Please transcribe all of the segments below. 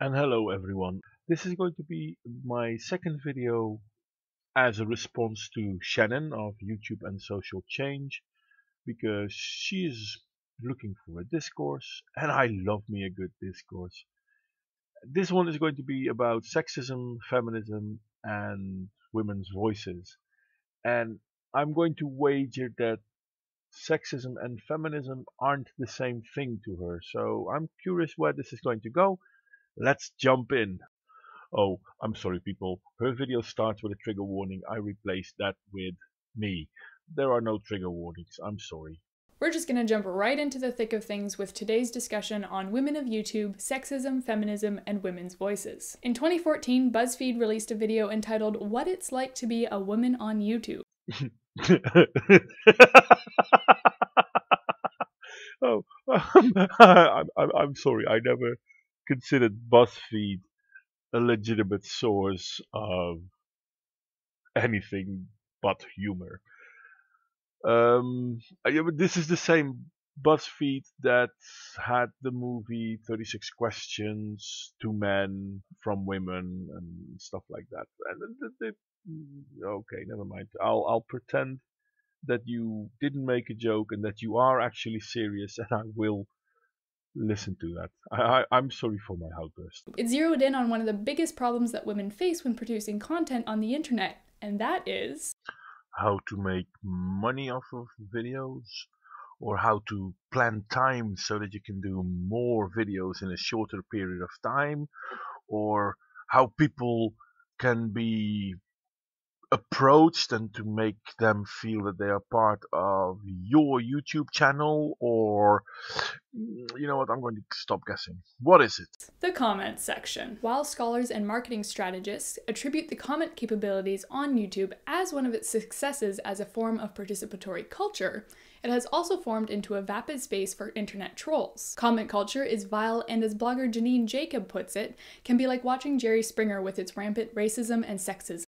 And hello everyone. This is going to be my second video as a response to Shannon of YouTube and Social Change because she is looking for a discourse and I love me a good discourse. This one is going to be about sexism, feminism and women's voices. And I'm going to wager that sexism and feminism aren't the same thing to her. So I'm curious where this is going to go. Let's jump in. Oh, I'm sorry, people. Her video starts with a trigger warning. I replaced that with me. There are no trigger warnings. I'm sorry. We're just going to jump right into the thick of things with today's discussion on women of YouTube, sexism, feminism, and women's voices. In 2014, BuzzFeed released a video entitled What It's Like to Be a Woman on YouTube. Oh, I'm sorry. I never considered BuzzFeed a legitimate source of anything but humor. Yeah, but this is the same BuzzFeed that had the movie 36 Questions to Men from Women and stuff like that. Okay, never mind. I'll pretend that you didn't make a joke and that you are actually serious, and I will listen to that. I'm sorry for my outburst. It zeroed in on one of the biggest problems that women face when producing content on the internet, and that is how to make money off of videos, or how to plan time so that you can do more videos in a shorter period of time, or how people can be approached and to make them feel that they are part of your YouTube channel, or you know what, I'm going to stop guessing. What is it? the comment section. While scholars and marketing strategists attribute the comment capabilities on YouTube as one of its successes as a form of participatory culture, it has also formed into a vapid space for internet trolls. Comment culture is vile and, as blogger Janine Jacob puts it, can be like watching Jerry Springer with its rampant racism and sexism.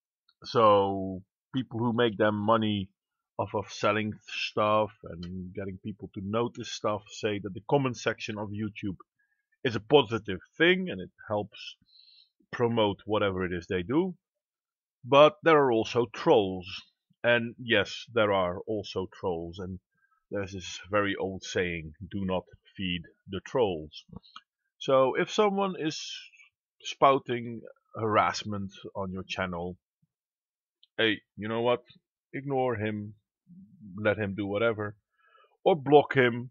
So people who make them money off of selling stuff and getting people to notice stuff say that the comment section of YouTube is a positive thing and it helps promote whatever it is they do. But there are also trolls. And yes, there are also trolls. And there's this very old saying, do not feed the trolls. So if someone is spouting harassment on your channel, hey, you know what? Ignore him, let him do whatever, or block him,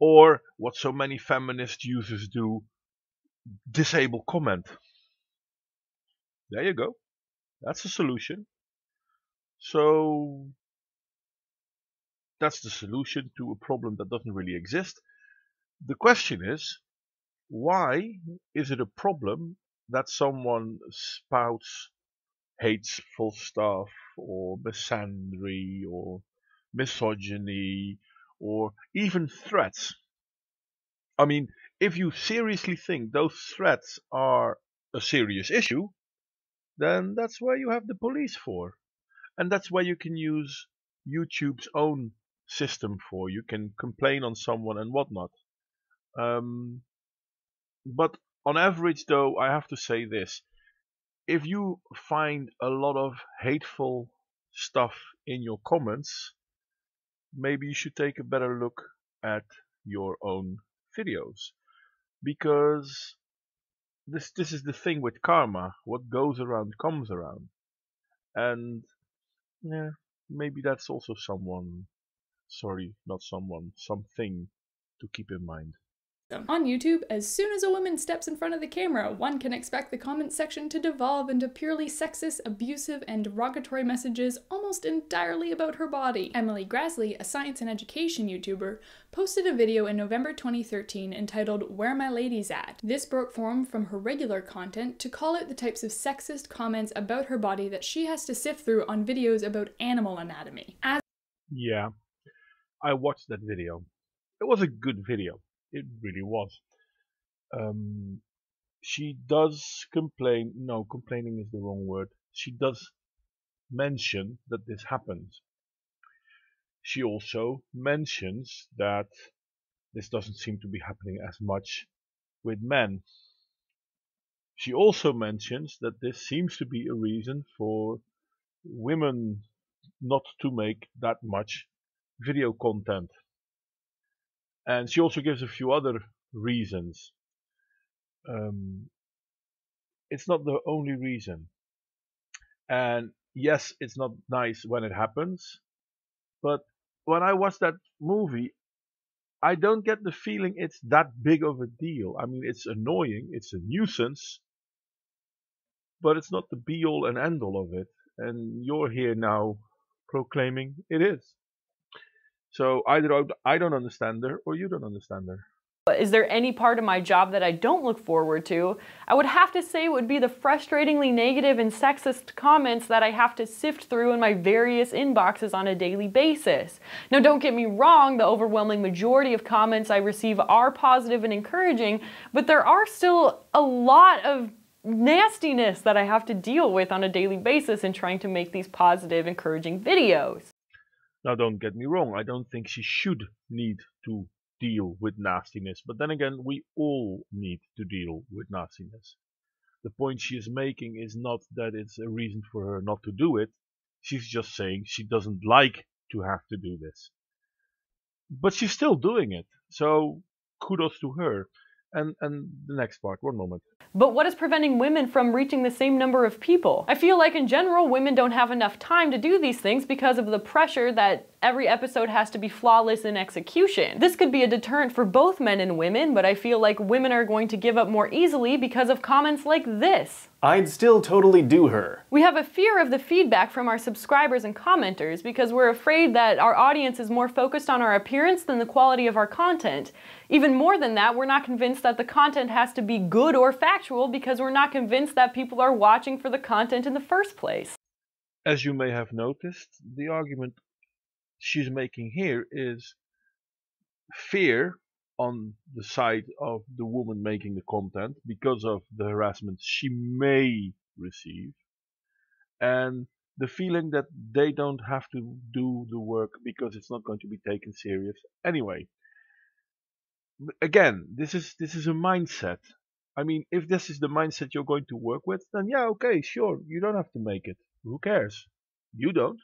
or what so many feminist users do, disable comment. There you go. That's a solution. So that's the solution to a problem that doesn't really exist. The question is, why is it a problem that someone spouts hateful stuff or misandry or misogyny or even threats? I mean, if you seriously think those threats are a serious issue, then that's where you have the police for. And that's where you can use YouTube's own system for. You can complain on someone and whatnot. Um, but on average, though, I have to say this. If you find a lot of hateful stuff in your comments, maybe you should take a better look at your own videos. Because this is the thing with karma. What goes around comes around. And yeah, maybe that's also someone, sorry, not someone, something to keep in mind. On YouTube, as soon as a woman steps in front of the camera, one can expect the comment section to devolve into purely sexist, abusive, and derogatory messages almost entirely about her body. Emily Grassley, a science and education YouTuber, posted a video in November 2013 entitled Where My Ladies At. This broke form from her regular content to call out the types of sexist comments about her body that she has to sift through on videos about animal anatomy. Yeah, I watched that video. It was a good video. It really was. She does complain. No, complaining is the wrong word. She does mention that this happens. She also mentions that this doesn't seem to be happening as much with men. She also mentions that this seems to be a reason for women not to make that much video content. And she also gives a few other reasons. Um, it's not the only reason. And yes, it's not nice when it happens, but when I watch that movie, I don't get the feeling it's that big of a deal. I mean, it's annoying, it's a nuisance, but it's not the be all and end all of it. And you're here now proclaiming it is. So either I don't understand her or you don't understand her. Is there any part of my job that I don't look forward to? I would have to say it would be the frustratingly negative and sexist comments that I have to sift through in my various inboxes on a daily basis. Now, don't get me wrong, the overwhelming majority of comments I receive are positive and encouraging, but there are still a lot of nastiness that I have to deal with on a daily basis in trying to make these positive, encouraging videos. Now, don't get me wrong, I don't think she should need to deal with nastiness, but then again, we all need to deal with nastiness. The point she is making is not that it's a reason for her not to do it, she's just saying she doesn't like to have to do this. But she's still doing it, so kudos to her. And the next part, one moment. But what is preventing women from reaching the same number of people? I feel like in general, women don't have enough time to do these things because of the pressure that every episode has to be flawless in execution. This could be a deterrent for both men and women, but I feel like women are going to give up more easily because of comments like this. I'd still totally do her. We have a fear of the feedback from our subscribers and commenters because we're afraid that our audience is more focused on our appearance than the quality of our content. Even more than that, we're not convinced that the content has to be good or factual because we're not convinced that people are watching for the content in the first place. As you may have noticed, the argument she's making here is fear on the side of the woman making the content because of the harassment she may receive, and the feeling that they don't have to do the work because it's not going to be taken serious anyway. Again, this is a mindset. I mean, if this is the mindset you're going to work with, then yeah, okay, sure, you don't have to make it. Who cares? You don't.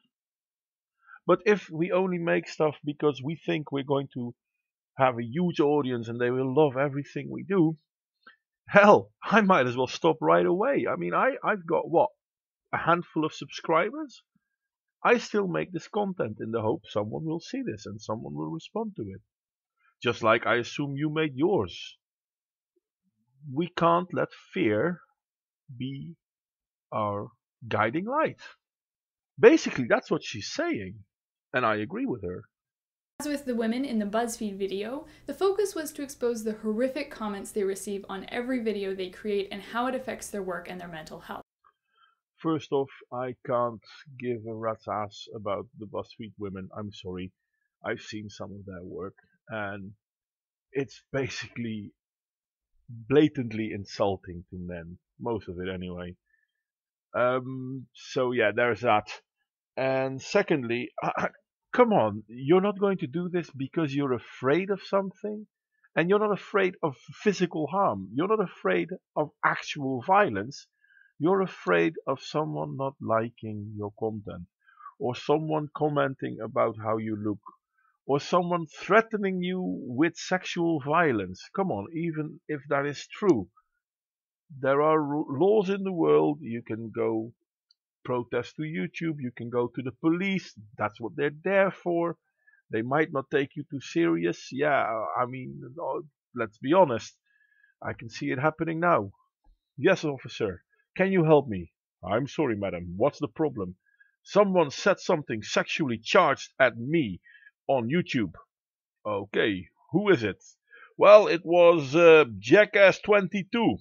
But if we only make stuff because we think we're going to have a huge audience and they will love everything we do, hell, I might as well stop right away. I mean, I've got what? A handful of subscribers? I still make this content in the hope someone will see this and someone will respond to it. Just like I assume you made yours. We can't let fear be our guiding light. Basically, that's what she's saying. And I agree with her. As with the women in the BuzzFeed video, the focus was to expose the horrific comments they receive on every video they create and how it affects their work and their mental health. First off, I can't give a rat's ass about the BuzzFeed women. I'm sorry. I've seen some of their work, and it's basically blatantly insulting to men. Most of it, anyway. So yeah, there's that. And secondly, come on, you're not going to do this because you're afraid of something? And you're not afraid of physical harm. You're not afraid of actual violence. You're afraid of someone not liking your content, or someone commenting about how you look, or someone threatening you with sexual violence. Come on, even if that is true, there are laws in the world. You can go protest to YouTube, you can go to the police. That's what they're there for. They might not take you too serious. Yeah, I mean, let's be honest. I can see it happening now. Yes, officer. Can you help me? I'm sorry, madam. What's the problem? Someone said something sexually charged at me on YouTube. Okay, who is it? Well, it was Jackass22.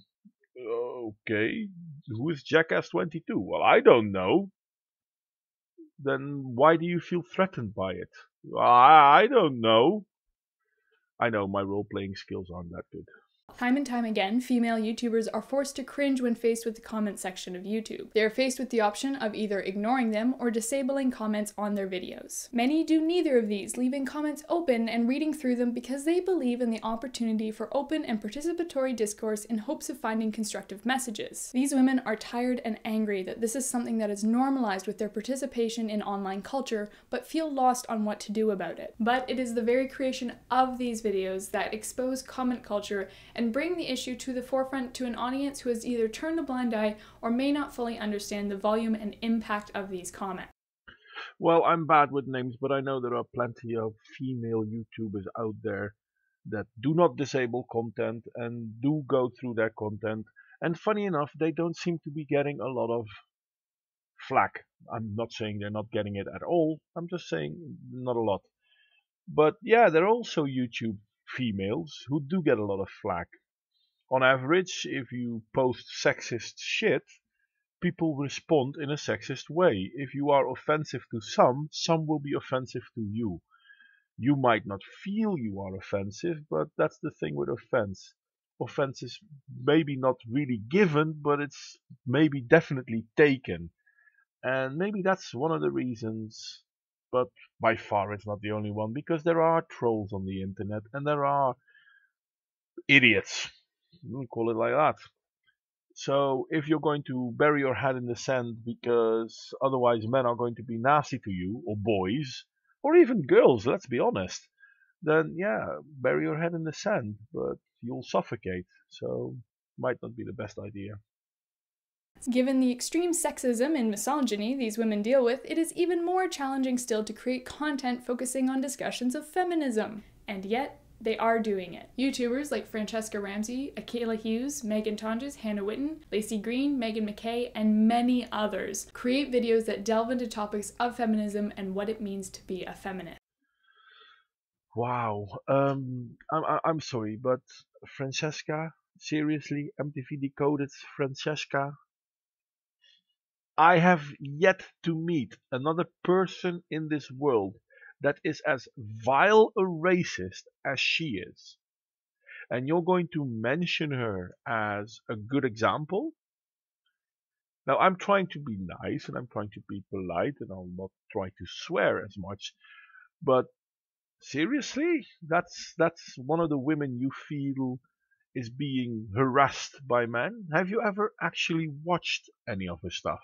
Okay, who is Jackass22? Well, I don't know. Then why do you feel threatened by it? I don't know. I know my role-playing skills aren't that good. Time and time again, female YouTubers are forced to cringe when faced with the comment section of YouTube. They are faced with the option of either ignoring them or disabling comments on their videos. Many do neither of these, leaving comments open and reading through them because they believe in the opportunity for open and participatory discourse in hopes of finding constructive messages. These women are tired and angry that this is something that is normalized with their participation in online culture, but feel lost on what to do about it. But it is the very creation of these videos that expose comment culture and bring the issue to the forefront to an audience who has either turned a blind eye or may not fully understand the volume and impact of these comments. Well, I'm bad with names, but I know there are plenty of female YouTubers out there that do not disable content and do go through their content. And funny enough, they don't seem to be getting a lot of flack. I'm not saying they're not getting it at all. I'm just saying not a lot. But yeah, there are also YouTube females who do get a lot of flack. On average, if you post sexist shit, people respond in a sexist way. If you are offensive to some will be offensive to you. You might not feel you are offensive, but that's the thing with offense. Offense is maybe not really given, but it's maybe definitely taken. And maybe that's one of the reasons, but by far it's not the only one, because there are trolls on the internet and there are idiots. We'll call it like that. So if you're going to bury your head in the sand because otherwise men are going to be nasty to you, or boys, or even girls, let's be honest, then yeah, bury your head in the sand, but you'll suffocate. So might not be the best idea. Given the extreme sexism and misogyny these women deal with, it is even more challenging still to create content focusing on discussions of feminism. And yet, they are doing it. YouTubers like Francesca Ramsey, Akela Hughes, Megan Tonjes, Hannah Witten, Lacey Green, Megan McKay, and many others create videos that delve into topics of feminism and what it means to be a feminist. Wow. I'm sorry, but Francesca? Seriously? MTV Decoded Francesca? I have yet to meet another person in this world that is as vile a racist as she is. And you're going to mention her as a good example? Now, I'm trying to be nice and I'm trying to be polite and I'll not try to swear as much. But seriously? That's one of the women you feel is being harassed by men? Have you ever actually watched any of her stuff?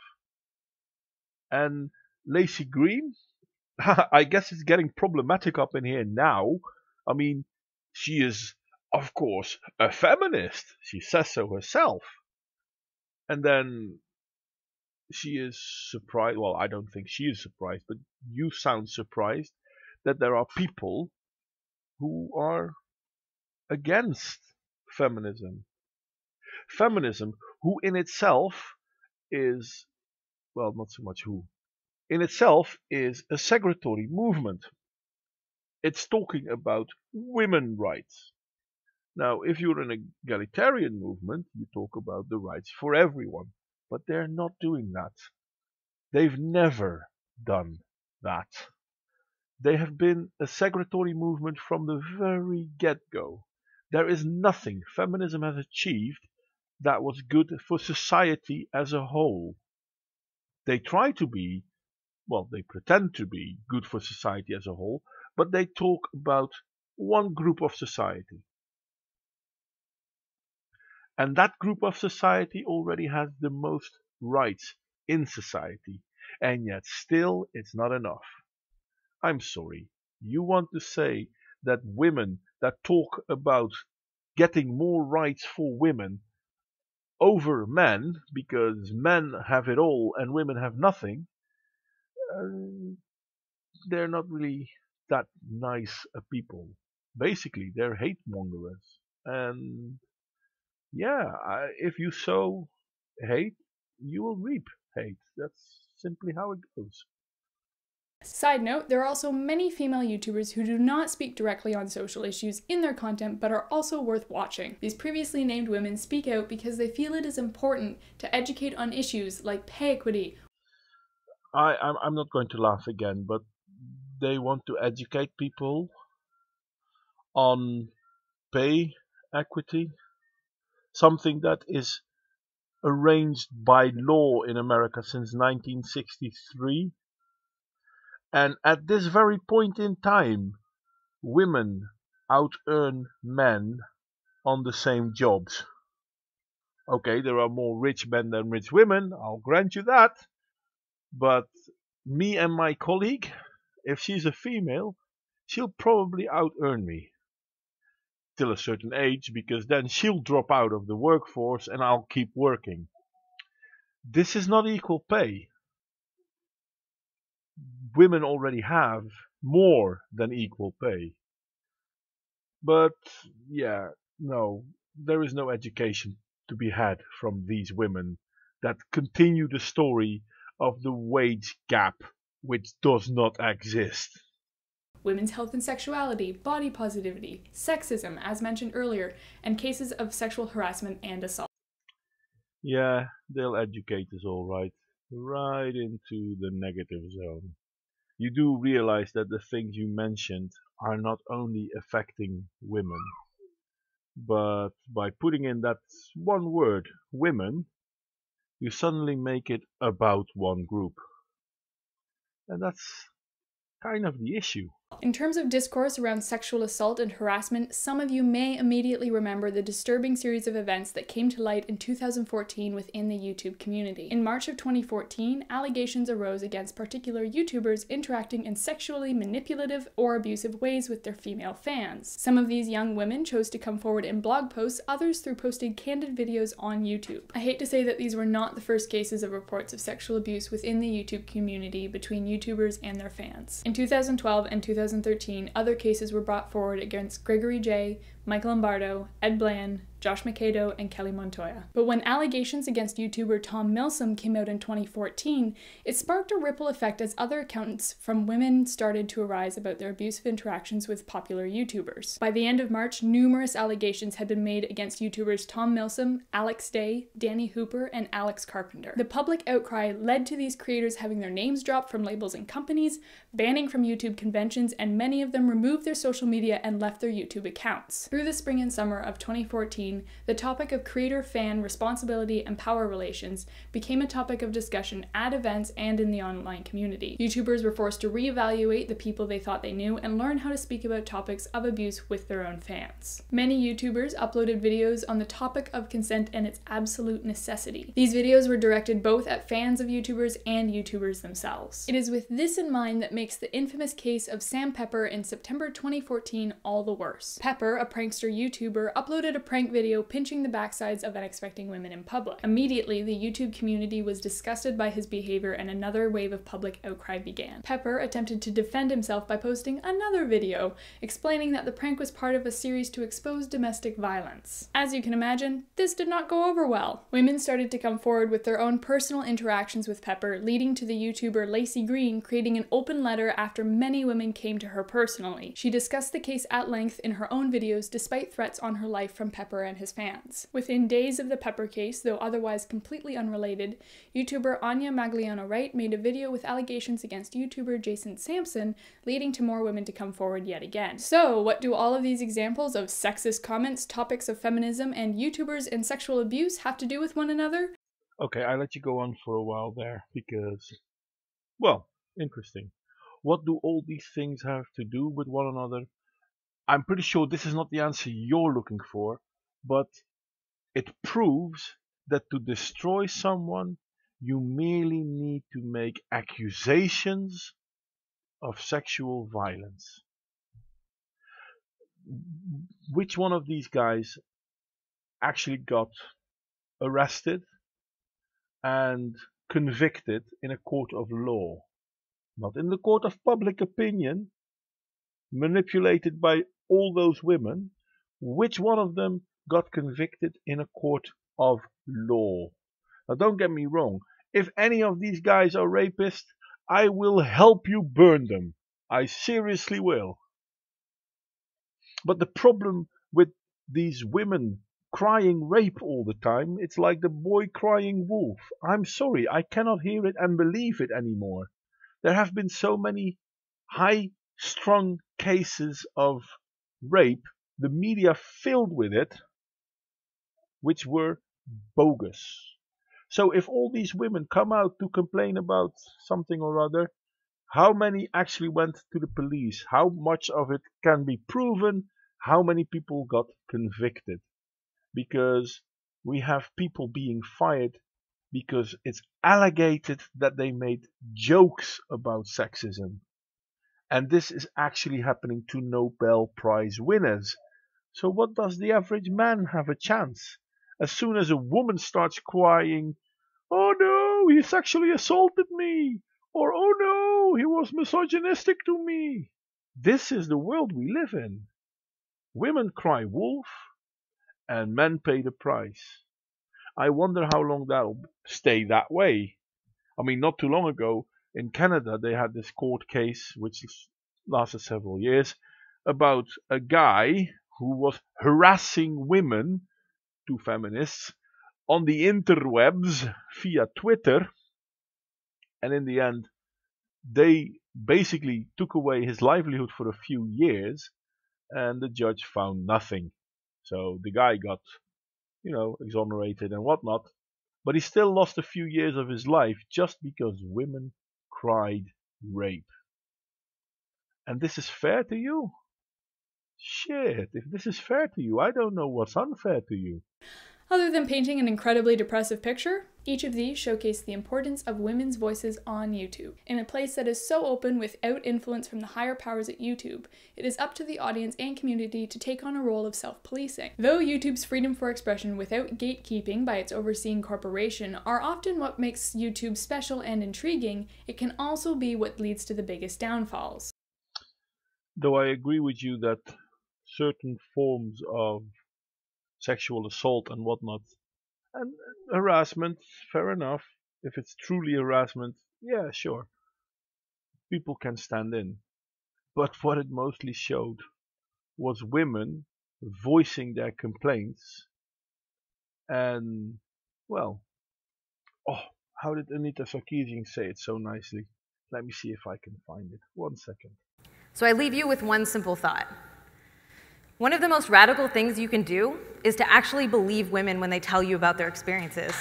And Lacey Green? I guess it's getting problematic up in here now. I mean, she is, of course, a feminist. She says so herself. And then she is surprised. Well, I don't think she is surprised, but you sound surprised that there are people who are against feminism. Feminism, who in itself is, well, not so much who, in itself is a segregatory movement. It's talking about women rights. Now, if you're an egalitarian movement, you talk about the rights for everyone. But they're not doing that. They've never done that. They have been a segregatory movement from the very get-go. There is nothing feminism has achieved that was good for society as a whole. They try to be, well, they pretend to be good for society as a whole, but they talk about one group of society. And that group of society already has the most rights in society. And yet still it's not enough. I'm sorry. You want to say that women that talk about getting more rights for women over men, because men have it all and women have nothing, they're not really that nice people. Basically, they're hate mongers. And yeah, if you sow hate, you will reap hate. That's simply how it goes. Side note, there are also many female YouTubers who do not speak directly on social issues in their content but are also worth watching. These previously named women speak out because they feel it is important to educate on issues like pay equity. I'm not going to laugh again, but they want to educate people on pay equity. something that is arranged by law in America since 1963. And at this very point in time, women out-earn men on the same jobs. Okay, there are more rich men than rich women, I'll grant you that. But me and my colleague, if she's a female, she'll probably out-earn me. Till a certain age, because then she'll drop out of the workforce and I'll keep working. This is not equal pay. Women already have more than equal pay. But yeah, no, there is no education to be had from these women that continue the story of the wage gap, which does not exist. Women's health and sexuality, body positivity, sexism, as mentioned earlier, and cases of sexual harassment and assault. Yeah, they'll educate us all right into the negative zone. You do realize that the things you mentioned are not only affecting women, but by putting in that one word, women, you suddenly make it about one group. And that's kind of the issue. In terms of discourse around sexual assault and harassment, some of you may immediately remember the disturbing series of events that came to light in 2014 within the YouTube community. In March of 2014, allegations arose against particular YouTubers interacting in sexually manipulative or abusive ways with their female fans. Some of these young women chose to come forward in blog posts, others through posting candid videos on YouTube. I hate to say that these were not the first cases of reports of sexual abuse within the YouTube community between YouTubers and their fans. In 2012 and 2013, other cases were brought forward against Gregory J., Michael Lombardo, Ed Bland, Josh Makado, and Kelly Montoya. But when allegations against YouTuber Tom Milsom came out in 2014, it sparked a ripple effect as other accounts from women started to arise about their abusive interactions with popular YouTubers. By the end of March, numerous allegations had been made against YouTubers Tom Milsom, Alex Day, Danny Hooper, and Alex Carpenter. The public outcry led to these creators having their names dropped from labels and companies, banning from YouTube conventions, and many of them removed their social media and left their YouTube accounts. Through the spring and summer of 2014, the topic of creator-fan responsibility and power relations became a topic of discussion at events and in the online community. YouTubers were forced to reevaluate the people they thought they knew and learn how to speak about topics of abuse with their own fans. Many YouTubers uploaded videos on the topic of consent and its absolute necessity. These videos were directed both at fans of YouTubers and YouTubers themselves. It is with this in mind that makes the infamous case of Sam Pepper in September 2014 all the worse. Pepper, a prankster YouTuber, uploaded a prank video pinching the backsides of unexpecting women in public. Immediately, the YouTube community was disgusted by his behavior and another wave of public outcry began. Pepper attempted to defend himself by posting another video, explaining that the prank was part of a series to expose domestic violence. As you can imagine, this did not go over well. Women started to come forward with their own personal interactions with Pepper, leading to the YouTuber Lacey Green creating an open letter after many women came to her personally. She discussed the case at length in her own videos despite threats on her life from Pepper and his fans. Within days of the Pepper case, though otherwise completely unrelated, YouTuber Anya Magliano Wright made a video with allegations against YouTuber Jason Sampson, leading to more women to come forward yet again. So, what do all of these examples of sexist comments, topics of feminism, and YouTubers and sexual abuse have to do with one another? Okay, I let you go on for a while there because, well, interesting. What do all these things have to do with one another? I'm pretty sure this is not the answer you're looking for, but it proves that to destroy someone, you merely need to make accusations of sexual violence. Which one of these guys actually got arrested and convicted in a court of law? Not in the court of public opinion, manipulated by all those women. Which one of them got convicted in a court of law? Now don't get me wrong, if any of these guys are rapists, I will help you burn them. I seriously will. But the problem with these women crying rape all the time, it's like the boy crying wolf. I'm sorry, I cannot hear it and believe it anymore. There have been so many high-strung cases of rape, the media filled with it. which were bogus. So if all these women come out to complain about something or other, how many actually went to the police? How much of it can be proven? How many people got convicted? Because we have people being fired because it's alleged that they made jokes about sexism. And this is actually happening to Nobel Prize winners. So what does the average man have a chance? As soon as a woman starts crying, "Oh no, he sexually assaulted me," or "Oh no, he was misogynistic to me." This is the world we live in. Women cry wolf and men pay the price. I wonder how long that'll stay that way. I mean, not too long ago in Canada, they had this court case which lasted several years about a guy who was harassing women, two feminists, on the interwebs via Twitter. And in the end, they basically took away his livelihood for a few years, and the judge found nothing. So the guy got, exonerated and whatnot, but he still lost a few years of his life just because women cried rape. And this is fair to you? Shit, if this is fair to you, I don't know what's unfair to you. Other than painting an incredibly depressive picture, each of these showcase the importance of women's voices on YouTube. In a place that is so open without influence from the higher powers at YouTube, it is up to the audience and community to take on a role of self-policing. Though YouTube's freedom for expression without gatekeeping by its overseeing corporation are often what makes YouTube special and intriguing, it can also be what leads to the biggest downfalls. Though I agree with you that certain forms of sexual assault and whatnot, and harassment, fair enough. If it's truly harassment, yeah, sure. People can stand in. But what it mostly showed was women voicing their complaints. And, well, how did Anita Sarkeesian say it so nicely? Let me see if I can find it. 1 second. So I leave you with one simple thought. One of the most radical things you can do is to actually believe women when they tell you about their experiences.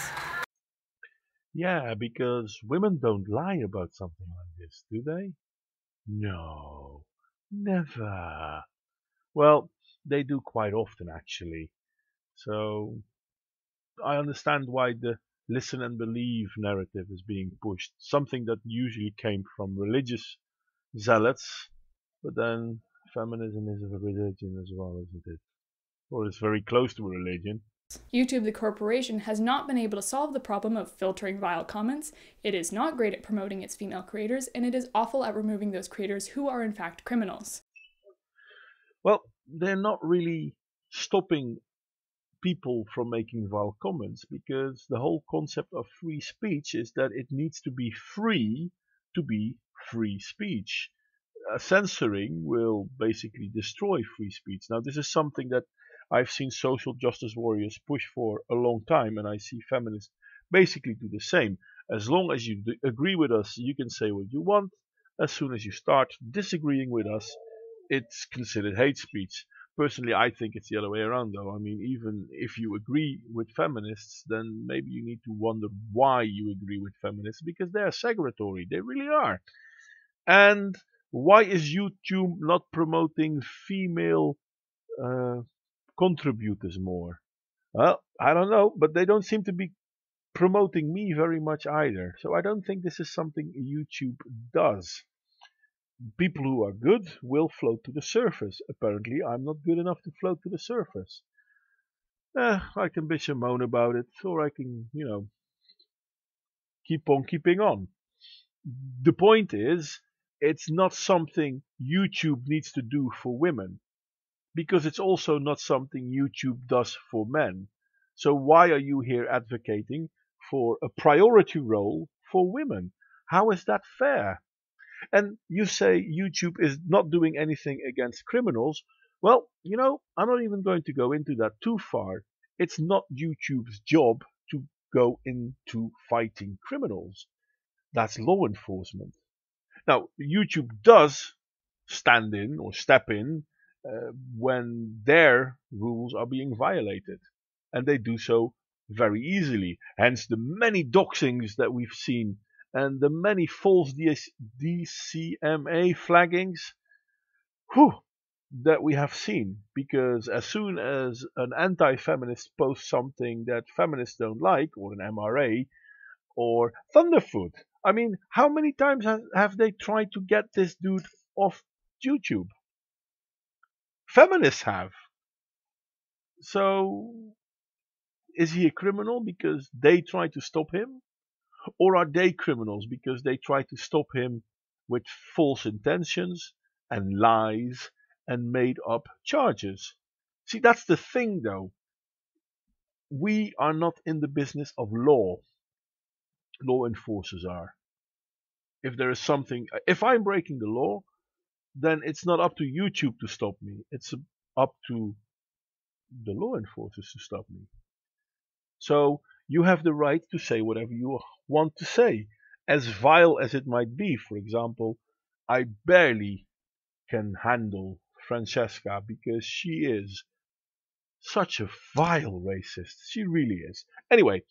Yeah, because women don't lie about something like this, do they? No, never. Well, they do quite often, actually. So I understand why the listen and believe narrative is being pushed. Something that usually came from religious zealots, but then feminism is a religion as well, isn't it? Or it's very close to a religion. YouTube, the corporation, has not been able to solve the problem of filtering vile comments. It is not great at promoting its female creators, and it is awful at removing those creators who are in fact criminals. Well, they're not really stopping people from making vile comments, because the whole concept of free speech is that it needs to be free to be free speech. Censoring will basically destroy free speech. Now, this is something that I've seen social justice warriors push for a long time, and I see feminists basically do the same. As long as you agree with us, you can say what you want. As soon as you start disagreeing with us, it's considered hate speech. Personally, I think it's the other way around, though. I mean, even if you agree with feminists, then maybe you need to wonder why you agree with feminists, because they are segregatory. They really are. And why is YouTube not promoting female contributors more? Well, I don't know, but they don't seem to be promoting me very much either. So I don't think this is something YouTube does. People who are good will float to the surface. Apparently, I'm not good enough to float to the surface. I can bitch and moan about it, or I can, keep on keeping on. The point is, it's not something YouTube needs to do for women, because it's also not something YouTube does for men. So why are you here advocating for a priority role for women? How is that fair? And you say YouTube is not doing anything against criminals. Well, I'm not even going to go into that too far. It's not YouTube's job to go into fighting criminals. That's law enforcement. Now, YouTube does stand in or step in when their rules are being violated. and they do so very easily. Hence the many doxings that we've seen and the many false DCMA flaggings that we have seen. Because as soon as an anti-feminist posts something that feminists don't like, or an MRA, or Thunderfoot, I mean, how many times have they tried to get this dude off YouTube? Feminists have. So, is he a criminal because they try to stop him? Or are they criminals because they try to stop him with false intentions and lies and made up charges? See, that's the thing though. We are not in the business of law. Law enforcers are. If there is something, if I'm breaking the law, then it's not up to YouTube to stop me. It's up to the law enforcers to stop me. So you have the right to say whatever you want to say, as vile as it might be. For example, I barely can handle Francesca because she is such a vile racist. She really is. Anyway,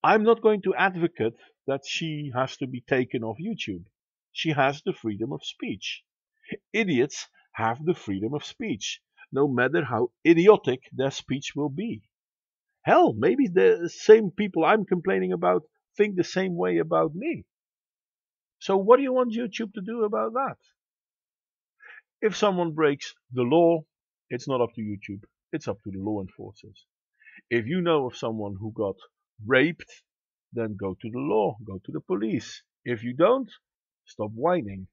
I'm not going to advocate that she has to be taken off YouTube. She has the freedom of speech. Idiots have the freedom of speech, no matter how idiotic their speech will be. Hell, maybe the same people I'm complaining about think the same way about me. So what do you want YouTube to do about that? If someone breaks the law, it's not up to YouTube. It's up to the law enforcers. If you know of someone who got raped, then go to the law, go to the police. If you don't, stop whining.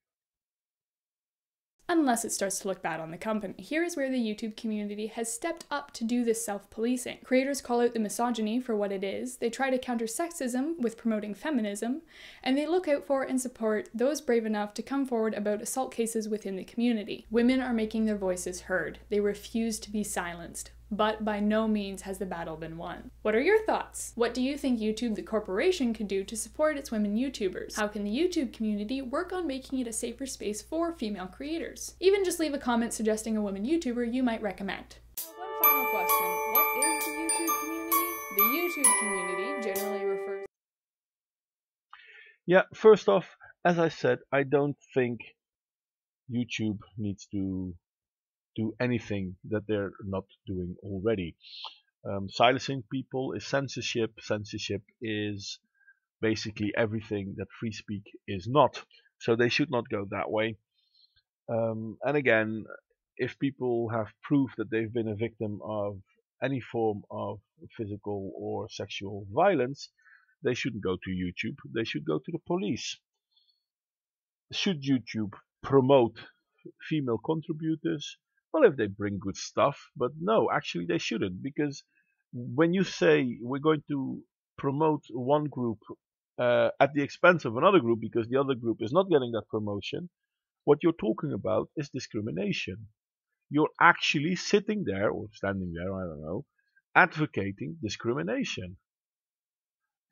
Unless it starts to look bad on the company. Here is where the YouTube community has stepped up to do this self-policing. Creators call out the misogyny for what it is, they try to counter sexism with promoting feminism, and they look out for and support those brave enough to come forward about assault cases within the community. Women are making their voices heard. They refuse to be silenced. But by no means has the battle been won. What are your thoughts? What do you think YouTube the corporation could do to support its women YouTubers? How can the YouTube community work on making it a safer space for female creators? Even just leave a comment suggesting a woman YouTuber you might recommend. One final question. What is the YouTube community? The YouTube community generally refers... Yeah, first off, as I said, I don't think YouTube needs to do anything that they're not doing already. Silencing people is censorship. Censorship is basically everything that free speech is not. So they should not go that way. And again, if people have proof that they've been a victim of any form of physical or sexual violence, they shouldn't go to YouTube. They should go to the police. Should YouTube promote female contributors? Well, if they bring good stuff, but no, actually they shouldn't, because when you say we're going to promote one group at the expense of another group because the other group is not getting that promotion, what you're talking about is discrimination. You're actually sitting there or standing there, I don't know, advocating discrimination.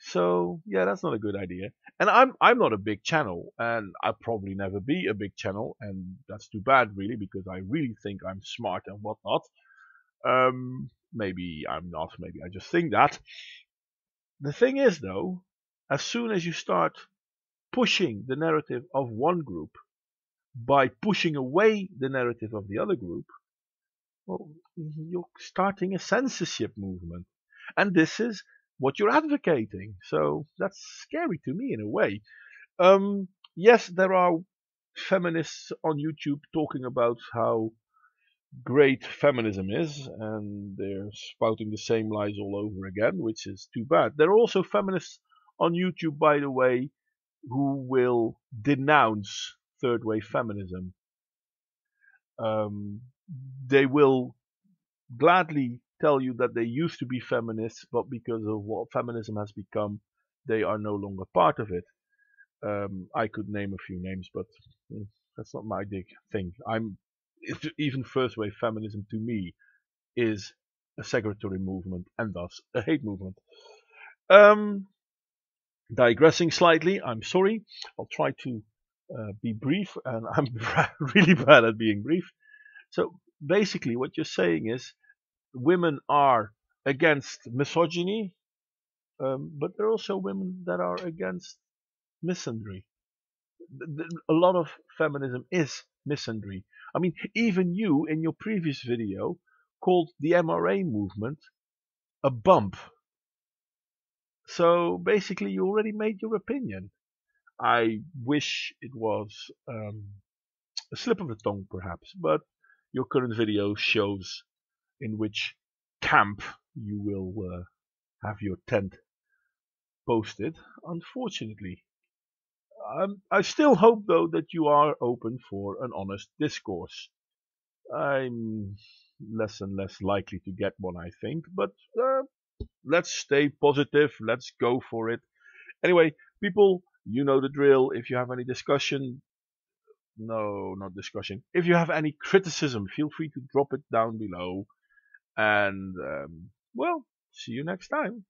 So yeah, that's not a good idea. And I'm not a big channel, and I'll probably never be a big channel, and that's too bad really, because I really think I'm smart and whatnot. Maybe I'm not, maybe I just think that. The thing is though, as soon as you start pushing the narrative of one group by pushing away the narrative of the other group, well, you're starting a censorship movement. And this is what you're advocating. So that's scary to me in a way. Yes, there are feminists on YouTube talking about how great feminism is, and they're spouting the same lies all over again, which is too bad. There are also feminists on YouTube, by the way, who will denounce third wave feminism. They will gladly tell you that they used to be feminists, but because of what feminism has become, they are no longer part of it. I could name a few names, but that's not my big thing. Even first wave feminism to me is a segregatory movement and thus a hate movement. Digressing slightly, I'm sorry. I'll try to be brief, and I'm really bad at being brief. So basically what you're saying is women are against misogyny, but there are also women that are against misandry. A lot of feminism is misandry. I mean, even you in your previous video called the MRA movement a bump. So basically, you already made your opinion. I wish it was a slip of the tongue, perhaps, but your current video shows in which camp you will have your tent posted. Unfortunately, I still hope, though, that you are open for an honest discourse. I'm less and less likely to get one, I think, but let's stay positive. Let's go for it. Anyway, people, you know the drill. If you have any discussion, no, not discussion. If you have any criticism, feel free to drop it down below. And, well, see you next time.